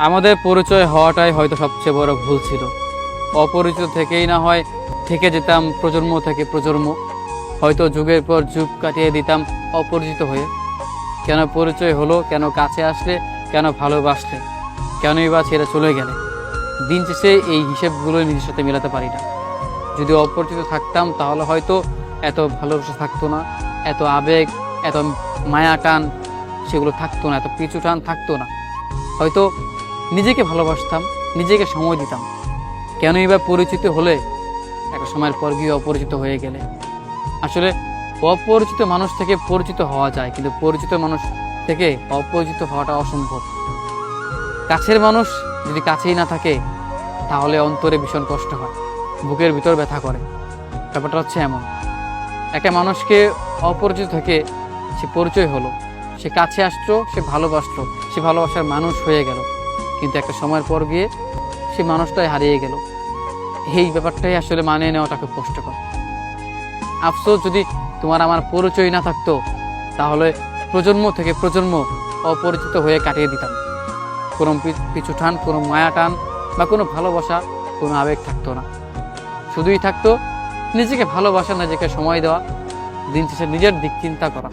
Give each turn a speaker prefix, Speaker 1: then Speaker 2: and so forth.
Speaker 1: আমাদের পরিচয় হওয়াটাই হয়তো সবচেয়ে বড় ভুল ছিল। অপরিচিত থেকেই না হয় থেকে যেতাম প্রজন্ম থেকে প্রজন্ম, হয়তো যুগের পর যুগ কাটিয়ে দিতাম অপরিচিত হয়ে। কেন পরিচয় হলো, কেন কাছে আসলে, কেন ভালোবাসলে, কেনই বা ছেড়ে চলে গেলে? দিন শেষে এই হিসেবগুলো নিজের সাথে মেলাতে পারি না। যদি অপরিচিত থাকতাম তাহলে হয়তো এত ভালোবাসা থাকতো না, এত আবেগ, এত মায়া টান সেগুলো থাকতো না, এত পিছু টান থাকতো না। হয়তো নিজেকে ভালোবাসতাম, নিজেকে সময় দিতাম। কেনই বা পরিচিত হলে একটা সময়ের পর গিয়ে অপরিচিত হয়ে গেলে? আসলে অপরিচিত মানুষ থেকে পরিচিত হওয়া যায়, কিন্তু পরিচিত মানুষ থেকে অপরিচিত হওয়াটা অসম্ভব। কাছের মানুষ যদি কাছেই না থাকে তাহলে অন্তরে ভীষণ কষ্ট হয়, বুকের ভিতর ব্যথা করে। ব্যাপারটা হচ্ছে এমন, একটা মানুষকে অপরিচিত থেকে সে পরিচয় হলো, সে কাছে আসলো, সে ভালোবাসলো, সে ভালোবাসার মানুষ হয়ে গেল, কিন্তু একটা সময়ের পর গিয়ে সে মানুষটাই হারিয়ে গেল। এই ব্যাপারটাই আসলে মানিয়ে নেওয়াটা খুব কষ্টকর। আফসোস, যদি তোমার আমার পরিচয় না থাকতো তাহলে প্রজন্ম থেকে প্রজন্ম অপরিচিত হয়ে কাটিয়ে দিতাম। কোনো পিছু টান, কোনো মায়া টান বা কোনো ভালোবাসা, কোনো আবেগ থাকতো না। শুধুই থাকতো নিজেকে ভালোবাসা, নিজেকে সময় দেওয়া, দিন শেষে নিজের দিক চিন্তা করা।